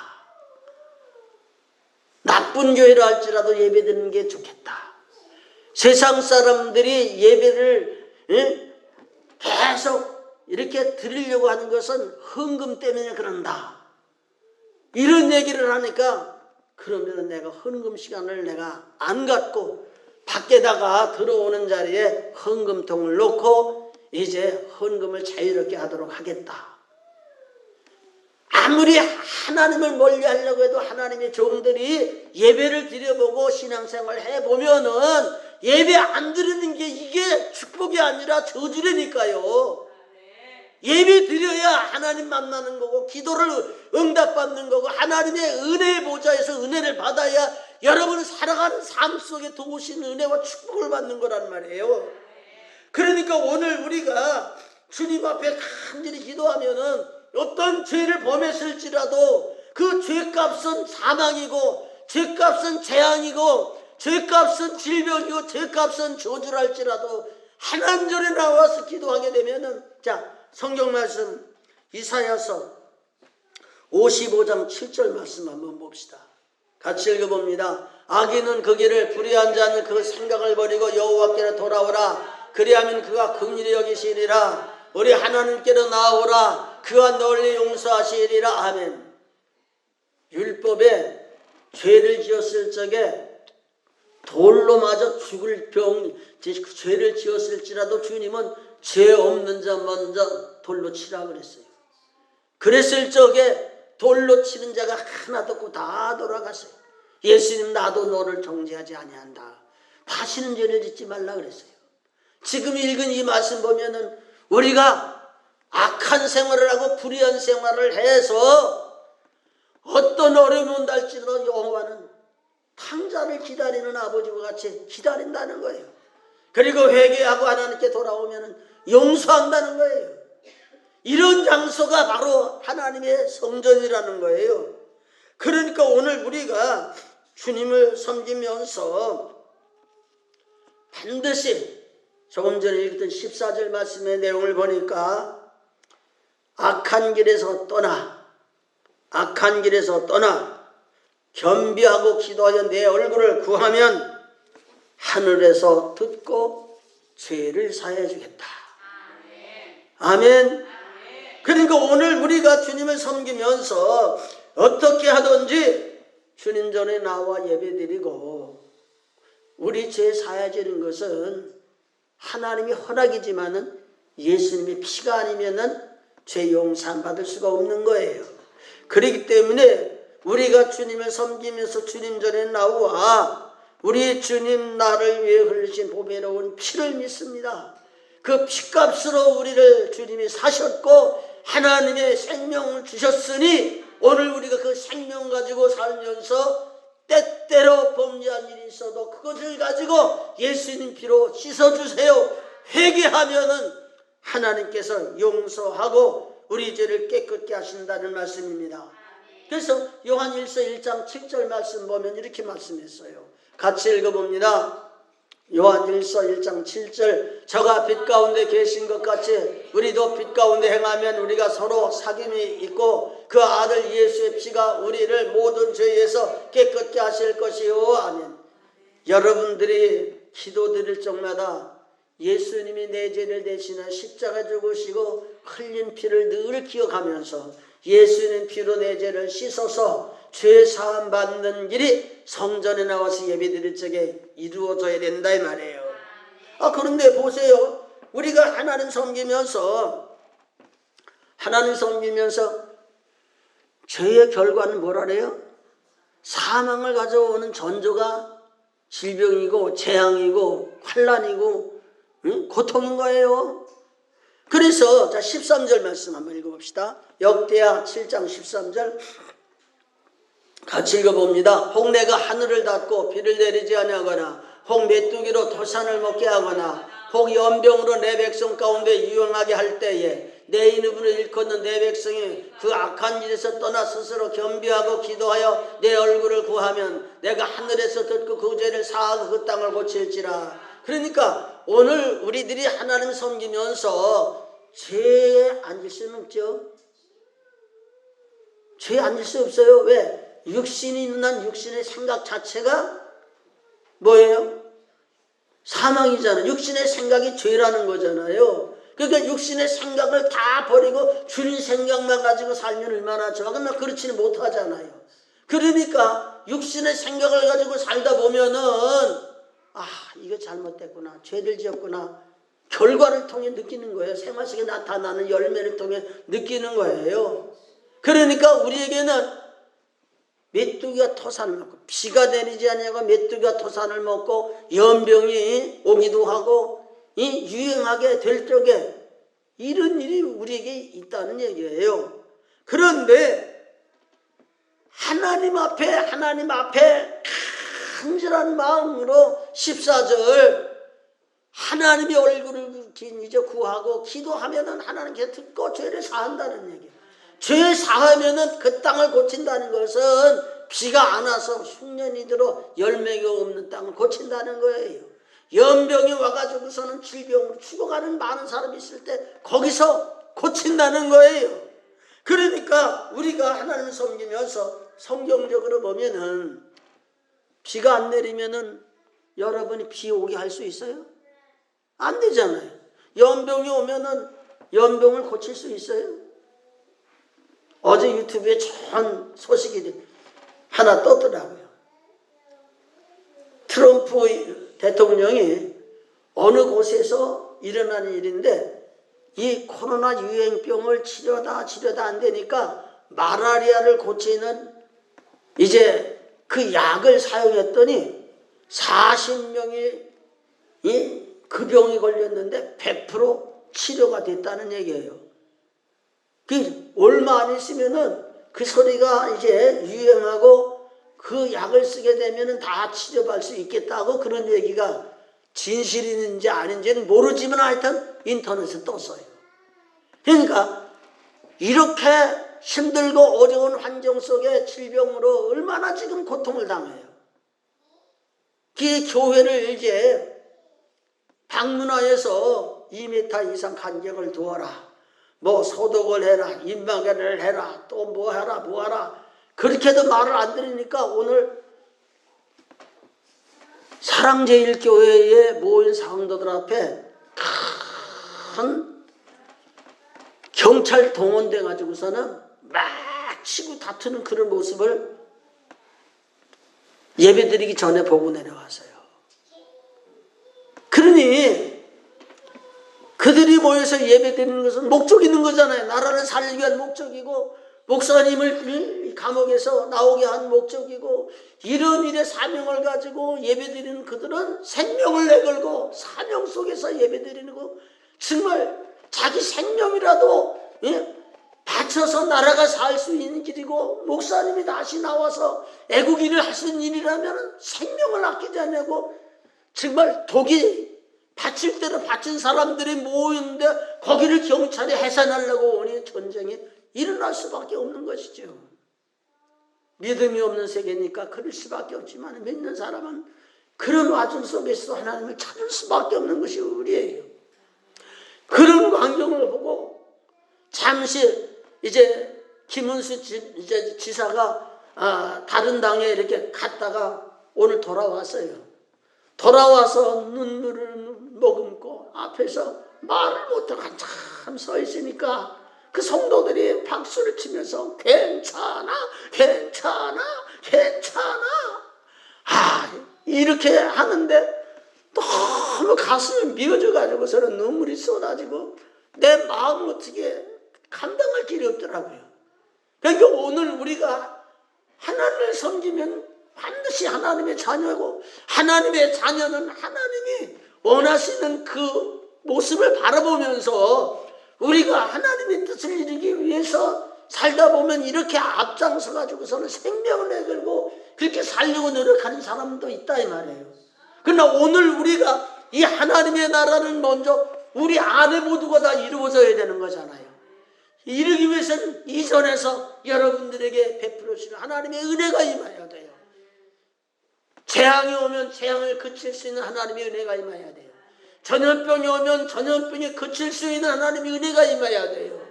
나쁜 교회라 할지라도 예배 드리는 게 좋겠다. 세상 사람들이 예배를 계속 이렇게 드리려고 하는 것은 헌금 때문에 그런다. 이런 얘기를 하니까 그러면 내가 헌금 시간을 내가 안 갖고 밖에다가 들어오는 자리에 헌금통을 놓고 이제 헌금을 자유롭게 하도록 하겠다. 아무리 하나님을 멀리하려고 해도 하나님의 종들이 예배를 드려보고 신앙생활을 해보면은 예배 안 드리는 게 이게 축복이 아니라 저주라니까요. 예배 드려야 하나님 만나는 거고 기도를 응답받는 거고 하나님의 은혜의 보좌에서 은혜를 받아야 여러분은 살아가는 삶 속에 도우신 은혜와 축복을 받는 거란 말이에요. 그러니까 오늘 우리가 주님 앞에 간절히 기도하면은 어떤 죄를 범했을지라도 그 죄값은 사망이고 죄값은 재앙이고 죄값은 질병이고 죄값은 저주랄지라도 하나님 전에 나와서 기도하게 되면은 자 성경 말씀 이사야서 55장 7절 말씀 한번 봅시다. 같이 읽어봅니다. 악인은 그 길을 불의한 자는 그 생각을 버리고 여호와께로 돌아오라. 그리하면 그가 긍휼히 여기시리라. 우리 하나님께로 나아오라. 그가 널리 용서하시리라. 아멘. 율법에 죄를 지었을 적에 돌로 맞아 죽을 죄를 지었을지라도 주님은 죄 없는 자 먼저 돌로 치라 그랬어요. 그랬을 적에 돌로 치는 자가 하나도 없고 다 돌아갔어요. 예수님 나도 너를 정죄하지 아니한다. 다시는 죄를 짓지 말라 그랬어요. 지금 읽은 이 말씀 보면은 우리가 악한 생활을 하고 불의한 생활을 해서 어떤 어려움이 온달지라도 여호와는 탕자를 기다리는 아버지와 같이 기다린다는 거예요. 그리고 회개하고 하나님께 돌아오면 용서한다는 거예요. 이런 장소가 바로 하나님의 성전이라는 거예요. 그러니까 오늘 우리가 주님을 섬기면서 반드시 조금 전에 읽었던 14절 말씀의 내용을 보니까 악한 길에서 떠나 겸비하고 기도하여 내 얼굴을 구하면 하늘에서 듣고 죄를 사해 주겠다. 아멘. 그러니까 오늘 우리가 주님을 섬기면서 어떻게 하든지 주님 전에 나와 예배드리고 우리 죄 사해지는 것은 하나님이 허락이지만은 예수님의 피가 아니면은 죄 용서 받을 수가 없는 거예요. 그렇기 때문에 우리가 주님을 섬기면서 주님 전에 나와 우리 주님 나를 위해 흘리신 보배로운 피를 믿습니다. 그 피값으로 우리를 주님이 사셨고 하나님의 생명을 주셨으니 오늘 우리가 그 생명 가지고 살면서 때때로 범죄한 일이 있어도 그것을 가지고 예수님 피로 씻어주세요. 회개하면은 하나님께서 용서하고 우리 죄를 깨끗게 하신다는 말씀입니다. 그래서 요한일서 1장 7절 말씀 보면 이렇게 말씀했어요. 같이 읽어봅니다. 요한일서 1장 7절 저가 빛 가운데 계신 것 같이 우리도 빛 가운데 행하면 우리가 서로 사귐이 있고 그 아들 예수의 피가 우리를 모든 죄에서 깨끗게 하실 것이요. 아멘. 여러분들이 기도드릴 적마다 예수님이 내 죄를 대신해 십자가 죽으시고 흘린 피를 늘 기억하면서 예수님 피로 내 죄를 씻어서 죄 사함 받는 길이 성전에 나와서 예배드릴 적에 이루어져야 된다 이 말이에요. 그런데 보세요. 우리가 하나님 섬기면서 죄의 결과는 뭐라래요? 사망을 가져오는 전조가 질병이고 재앙이고 환난이고 고통인 거예요. 그래서 자 13절 말씀 한번 읽어봅시다. 역대하 7장 13절 같이 읽어봅니다. 혹 내가 하늘을 닫고 비를 내리지 아니하거나 혹 메뚜기로 토산을 먹게 하거나 혹 연병으로 내 백성 가운데 유행하게 할 때에 내 이름으로 일컫는 내 백성이 그 악한 일에서 떠나 스스로 겸비하고 기도하여 내 얼굴을 구하면 내가 하늘에서 듣고 그 죄를 사하고 그 땅을 고칠지라. 그러니까 오늘 우리들이 하나님 섬기면서 죄에 앉을 수는 없죠. 죄에 앉을 수 없어요. 왜? 육신이 있는 한 육신의 생각 자체가 뭐예요? 사망이잖아요. 육신의 생각이 죄라는 거잖아요. 그러니까 육신의 생각을 다 버리고 주님 생각만 가지고 살면 얼마나 좋아. 그러나 그렇지는 못하잖아요. 그러니까 육신의 생각을 가지고 살다 보면은 이거 잘못됐구나. 죄를 지었구나. 결과를 통해 느끼는 거예요. 생활 속에 나타나는 열매를 통해 느끼는 거예요. 그러니까 우리에게는 메뚜기가 토산을 먹고 비가 내리지 아니하고 메뚜기가 토산을 먹고 연병이 오기도 하고 유행하게 될 적에 이런 일이 우리에게 있다는 얘기예요. 그런데 하나님 앞에 간절한 마음으로 14절 하나님의 얼굴을 이제 구하고 기도하면은 하나님께 듣고 죄를 사한다는 얘기예요. 죄 사하면은 그 땅을 고친다는 것은 비가 안 와서 흉년이 들어 열매가 없는 땅을 고친다는 거예요. 연병이 와가지고서는 질병으로 죽어가는 많은 사람이 있을 때 거기서 고친다는 거예요. 그러니까 우리가 하나님을 섬기면서 성경적으로 보면은 비가 안 내리면은 여러분이 비 오게 할 수 있어요? 안 되잖아요. 연병이 오면은 연병을 고칠 수 있어요? 어제 유튜브에 좋은 소식이 하나 떴더라고요. 트럼프 대통령이 어느 곳에서 일어나는 일인데 이 코로나 유행병을 치료다 안 되니까 마라리아를 고치는 이제 그 약을 사용했더니 40명이 그 병이 걸렸는데 100% 치료가 됐다는 얘기예요. 얼마 안 있으면은 그 소리가 이제 유행하고 그 약을 쓰게 되면은 다 치료받을 수 있겠다고 그런 얘기가 진실인지 아닌지는 모르지만 하여튼 인터넷에 떴어요. 그러니까 이렇게 힘들고 어려운 환경 속에 질병으로 얼마나 지금 고통을 당해요. 그 교회를 이제 방문하여서 2m 이상 간격을 두어라. 뭐 소독을 해라, 인방해를 해라, 또 뭐 하라. 그렇게도 말을 안 들으니까 오늘 사랑제일교회에 모인 성도들 앞에 큰 경찰 동원돼 가지고서는 막 치고 다투는 그런 모습을 예배드리기 전에 보고 내려왔어요. 그러니 그들이 모여서 예배드리는 것은 목적이 있는 거잖아요. 나라를 살리기 위한 목적이고 목사님을 감옥에서 나오게 한 목적이고 이런 일에 사명을 가지고 예배드리는 그들은 생명을 내걸고 사명 속에서 예배드리는 거 정말 자기 생명이라도 바쳐서 나라가 살 수 있는 길이고 목사님이 다시 나와서 애국일을 하시는 일이라면 생명을 아끼지 않냐고 정말 독이 바칠 대로 바친 사람들이 모이는데 거기를 경찰이 해산하려고 오니 전쟁이 일어날 수밖에 없는 것이죠. 믿음이 없는 세계니까 그럴 수밖에 없지만 믿는 사람은 그런 와중 속에서 하나님을 찾을 수밖에 없는 것이 우리예요. 그런 광경을 보고 잠시 이제 김은수 지사가 다른 당에 이렇게 갔다가 오늘 돌아왔어요. 돌아와서 눈물을 머금고 앞에서 말을 못하고 한참 서 있으니까 그 성도들이 박수를 치면서 괜찮아 이렇게 하는데 너무 가슴이 미어져 가지고서는 눈물이 쏟아지고 내 마음 어떻게 감당할 길이 없더라고요. 그러니까 오늘 우리가 하나님을 섬기면 반드시 하나님의 자녀고, 하나님의 자녀는 하나님이 원하시는 그 모습을 바라보면서 우리가 하나님의 뜻을 이루기 위해서 살다 보면 이렇게 앞장서 가지고서는 생명을 내걸고 그렇게 살려고 노력하는 사람도 있다 이 말이에요. 그러나 오늘 우리가 이 하나님의 나라는 먼저 우리 안에 모두가 다 이루어져야 되는 거잖아요. 이루기 위해서는 이전에서 여러분들에게 베풀어 주시는 하나님의 은혜가 임해야 돼요. 재앙이 오면 재앙을 그칠 수 있는 하나님의 은혜가 임해야 돼요. 전염병이 오면 전염병이 그칠 수 있는 하나님의 은혜가 임해야 돼요.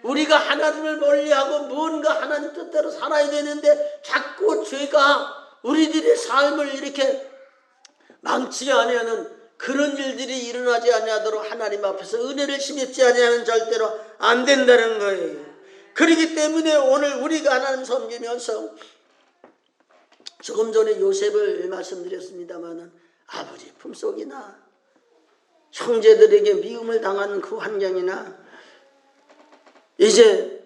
우리가 하나님을 멀리하고 뭔가 하나님 뜻대로 살아야 되는데 자꾸 죄가 우리들의 삶을 이렇게 망치게 하면은 그런 일들이 일어나지 아니하도록 하나님 앞에서 은혜를 심입지 아니하면 절대로 안 된다는 거예요. 그렇기 때문에 오늘 우리가 하나님 섬기면서 조금 전에 요셉을 말씀드렸습니다마는 아버지 품속이나 형제들에게 미움을 당한 그 환경이나 이제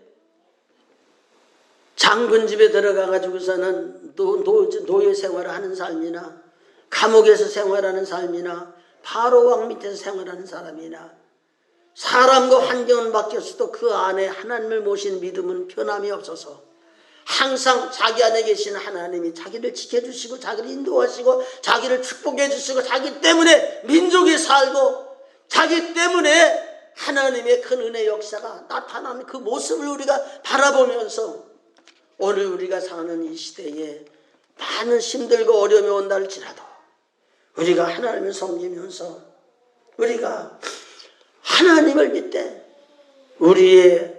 장군 집에 들어가 가지고서는 노예 생활을 하는 삶이나 감옥에서 생활하는 삶이나 바로 왕 밑에서 생활하는 사람이나 사람과 환경은 바뀌었어도 그 안에 하나님을 모신 믿음은 변함이 없어서 항상 자기 안에 계신 하나님이 자기를 지켜주시고 자기를 인도하시고 자기를 축복해 주시고 자기 때문에 민족이 살고 자기 때문에 하나님의 큰 은혜 역사가 나타나는 그 모습을 우리가 바라보면서 오늘 우리가 사는 이 시대에 많은 힘들고 어려움이 온다 할지라도 우리가 하나님을 섬기면서 우리가 하나님을 믿되 우리의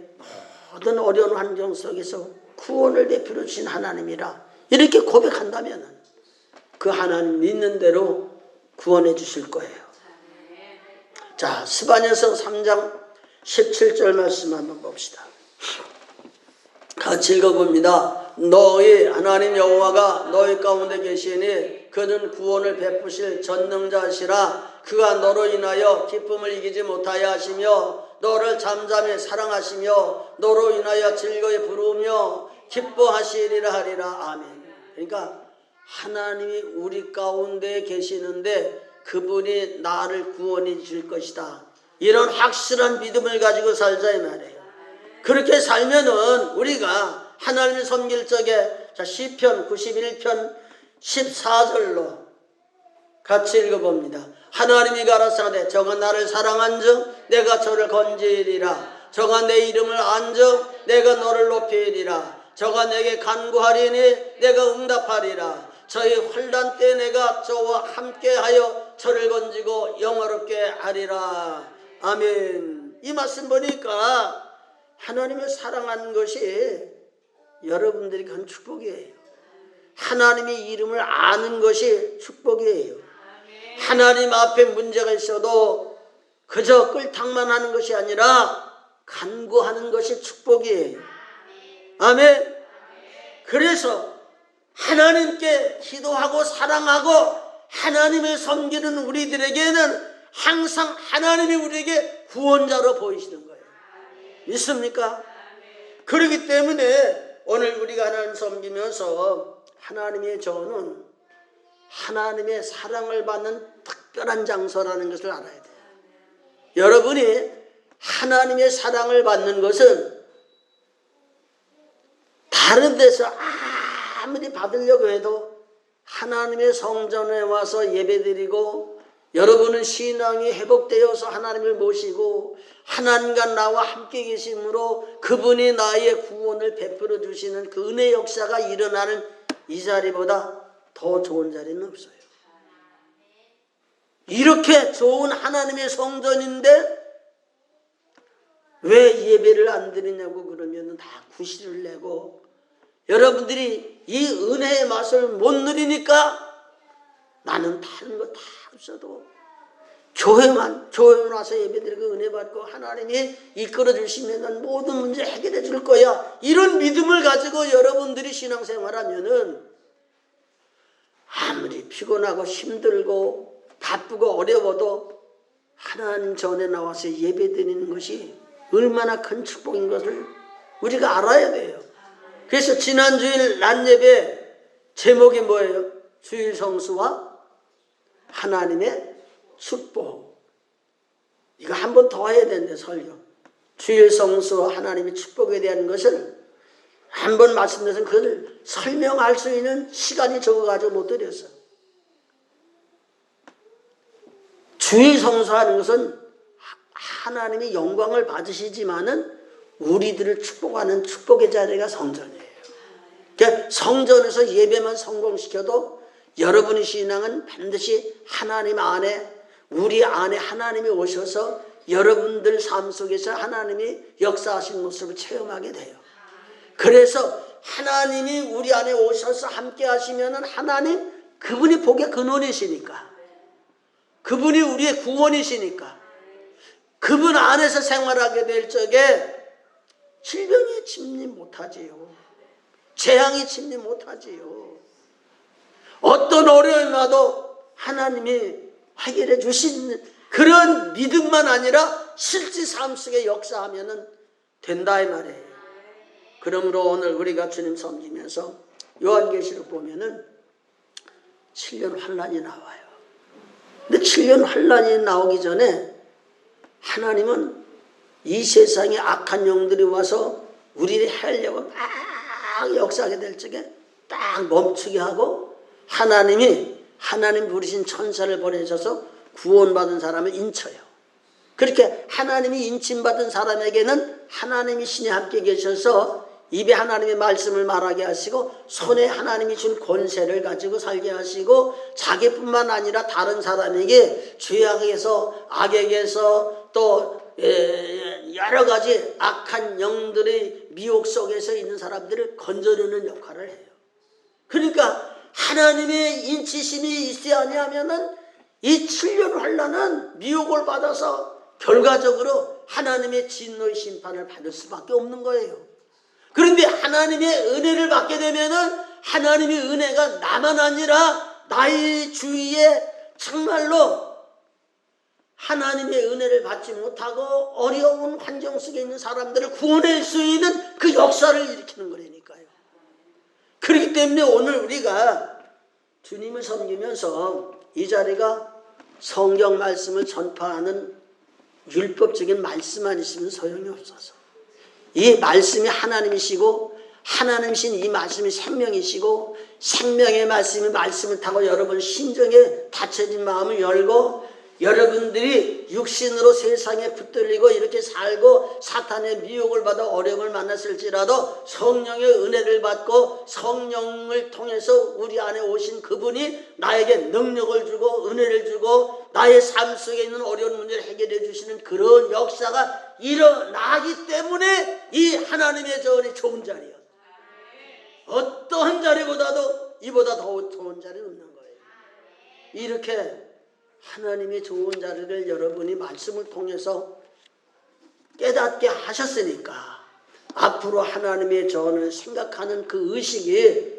모든 어려운 환경 속에서 구원을 베풀어 주신 하나님이라 이렇게 고백한다면 그 하나님 믿는 대로 구원해 주실 거예요. 자, 스바냐서 3장 17절 말씀 한번 봅시다. 같이 읽어봅니다. 너희 하나님 여호와가 너희 가운데 계시니 그는 구원을 베푸실 전능자시라. 그가 너로 인하여 기쁨을 이기지 못하여 하시며 너를 잠잠히 사랑하시며 너로 인하여 즐거이 부르며 기뻐하시리라 하리라. 아멘. 그러니까 하나님이 우리 가운데 계시는데 그분이 나를 구원해 줄 것이다. 이런 확실한 믿음을 가지고 살자 이 말이에요. 그렇게 살면은 우리가 하나님을 섬길 적에 시편 91편 14절로 같이 읽어봅니다. 하나님이 가라사대 저가 나를 사랑한즉 내가 저를 건지리라. 저가 내 이름을 안즉 내가 너를 높이리라. 저가 내게 간구하리니 내가 응답하리라. 저희 환난 때 내가 저와 함께하여 저를 건지고 영화롭게 하리라. 아멘. 이 말씀 보니까 하나님을 사랑하는 것이 여러분들이 큰 축복이에요. 하나님의 이름을 아는 것이 축복이에요. 하나님 앞에 문제가 있어도 그저 끌탕만 하는 것이 아니라 간구하는 것이 축복이에요. 아멘. 그래서 하나님께 기도하고 사랑하고 하나님을 섬기는 우리들에게는 항상 하나님이 우리에게 구원자로 보이시는 거예요. 믿습니까? 그렇기 때문에 오늘 우리가 하나님 섬기면서 하나님의 저는 하나님의 사랑을 받는 특별한 장소라는 것을 알아야 돼요. 여러분이 하나님의 사랑을 받는 것은 다른 데서 아무리 받으려고 해도 하나님의 성전에 와서 예배드리고 여러분은 신앙이 회복되어서 하나님을 모시고 하나님과 나와 함께 계심으로 그분이 나의 구원을 베풀어 주시는 그 은혜 역사가 일어나는 이 자리보다 더 좋은 자리는 없어요. 이렇게 좋은 하나님의 성전인데 왜 예배를 안 드리냐고 그러면 다 구실을 내고 여러분들이 이 은혜의 맛을 못 누리니까 나는 다른 거 다 없어도 교회만 와서 예배드리고 은혜 받고 하나님이 이끌어 주시면 모든 문제 해결해 줄 거야. 이런 믿음을 가지고 여러분들이 신앙생활하면은 아무리 피곤하고 힘들고 바쁘고 어려워도 하나님 전에 나와서 예배드리는 것이 얼마나 큰 축복인 것을 우리가 알아야 돼요. 그래서 지난주일 낮예배 제목이 뭐예요? 주일 성수와 하나님의 축복. 이거 한 번 더 해야 되는데 설교. 주일 성수와 하나님의 축복에 대한 것을 한 번 말씀드려서 그걸 설명할 수 있는 시간이 적어가지고 못 드렸어요. 주일 성수하는 것은 하나님의 영광을 받으시지만은 우리들을 축복하는 축복의 자리가 성전이에요. 그러니까 성전에서 예배만 성공시켜도 여러분의 신앙은 반드시 하나님 안에, 우리 안에 하나님이 오셔서 여러분들 삶 속에서 하나님이 역사하신 모습을 체험하게 돼요. 그래서 하나님이 우리 안에 오셔서 함께 하시면은 하나님, 그분이 복의 근원이시니까, 그분이 우리의 구원이시니까, 그분 안에서 생활하게 될 적에 질병이 침입 못하지요. 재앙이 침입 못하지요. 어떤 어려움이 와도 하나님이 해결해 주신 그런 믿음만 아니라 실제 삶 속에 역사하면 된다 이 말이에요. 그러므로 오늘 우리가 주님 섬기면서 요한계시록 보면은 7년 환란이 나와요. 근데 7년 환란이 나오기 전에 하나님은 이 세상에 악한 영들이 와서 우리를 하려고 막 역사하게 될 적에 딱 멈추게 하고 하나님 부르신 천사를 보내셔서 구원받은 사람을 인쳐요. 그렇게 하나님이 인침받은 사람에게는 하나님이 신이 함께 계셔서 입에 하나님의 말씀을 말하게 하시고 손에 하나님이 준 권세를 가지고 살게 하시고 자기뿐만 아니라 다른 사람에게 죄악에서 악에게서 또 여러 가지 악한 영들의 미혹 속에서 있는 사람들을 건져내는 역할을 해요. 그러니까 하나님의 인치심이 있어야 하냐면은 이 7년 환란은 미혹을 받아서 결과적으로 하나님의 진노의 심판을 받을 수밖에 없는 거예요. 그런데 하나님의 은혜를 받게 되면은 하나님의 은혜가 나만 아니라 나의 주위에 정말로 하나님의 은혜를 받지 못하고 어려운 환경 속에 있는 사람들을 구원할 수 있는 그 역사를 일으키는 거라니까요. 그렇기 때문에 오늘 우리가 주님을 섬기면서 이 자리가 성경 말씀을 전파하는 율법적인 말씀만 있으면 소용이 없어서 이 말씀이 하나님이시고 하나님이신 이 말씀이 생명이시고 생명의 말씀이 말씀을 타고 여러분 심정에 닫혀진 마음을 열고 여러분들이 육신으로 세상에 붙들리고 이렇게 살고 사탄의 미혹을 받아 어려움을 만났을지라도 성령의 은혜를 받고 성령을 통해서 우리 안에 오신 그분이 나에게 능력을 주고 은혜를 주고 나의 삶 속에 있는 어려운 문제를 해결해 주시는 그런 역사가 일어나기 때문에 이 하나님의 전이 좋은 자리예요. 어떠한 자리보다도 이보다 더 좋은 자리는 없는 거예요. 이렇게 하나님의 좋은 자리를 여러분이 말씀을 통해서 깨닫게 하셨으니까 앞으로 하나님의 전을 생각하는 그 의식이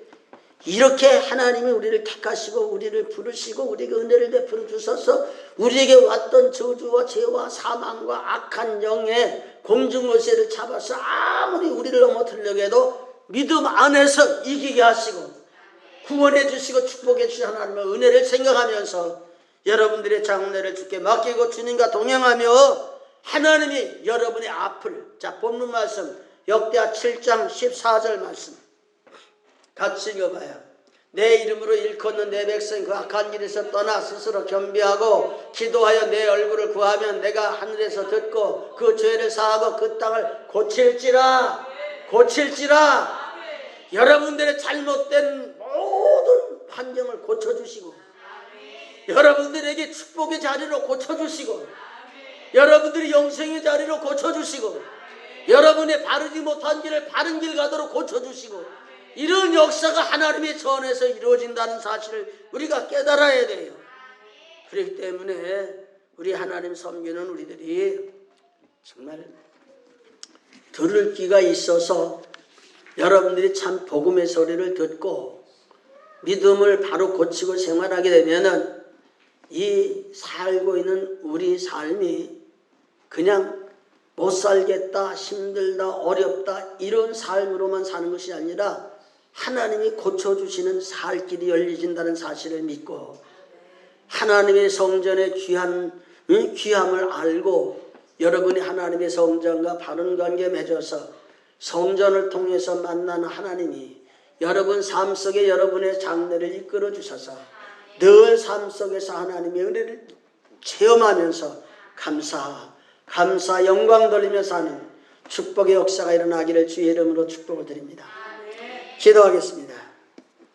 이렇게 하나님이 우리를 택하시고 우리를 부르시고 우리에게 은혜를 베풀어 주셔서 우리에게 왔던 저주와 죄와 사망과 악한 영의 공중어세를 잡아서 아무리 우리를 넘어뜨리려고 해도 믿음 안에서 이기게 하시고 구원해 주시고 축복해 주신 하나님의 은혜를 생각하면서 여러분들의 장래를 주께 맡기고 주님과 동행하며 하나님이 여러분의 앞을, 자 본문 말씀 역대하 7장 14절 말씀 같이 읽어봐요. 내 이름으로 일컫는 내 백성 그 악한 길에서 떠나 스스로 겸비하고 기도하여 내 얼굴을 구하면 내가 하늘에서 듣고 그 죄를 사하고 그 땅을 고칠지라. 여러분들의 잘못된 모든 환경을 고쳐주시고 여러분들에게 축복의 자리로 고쳐주시고 여러분들이 영생의 자리로 고쳐주시고 여러분의 바르지 못한 길을 바른 길 가도록 고쳐주시고 이런 역사가 하나님의 전에서 이루어진다는 사실을 우리가 깨달아야 돼요. 그렇기 때문에 우리 하나님 섬기는 우리들이 정말 들을 귀가 있어서 여러분들이 참 복음의 소리를 듣고 믿음을 바로 고치고 생활하게 되면은 이 살고 있는 우리 삶이 그냥 못 살겠다, 힘들다, 어렵다 이런 삶으로만 사는 것이 아니라 하나님이 고쳐주시는 살 길이 열리진다는 사실을 믿고 하나님의 성전의 귀함을 알고 여러분이 하나님의 성전과 바른 관계 맺어서 성전을 통해서 만나는 하나님이 여러분 삶 속에 여러분의 장래를 이끌어 주셔서 늘 삶 속에서 하나님의 은혜를 체험하면서 감사 영광 돌리며 사는 축복의 역사가 일어나기를 주의 이름으로 축복을 드립니다. 기도하겠습니다.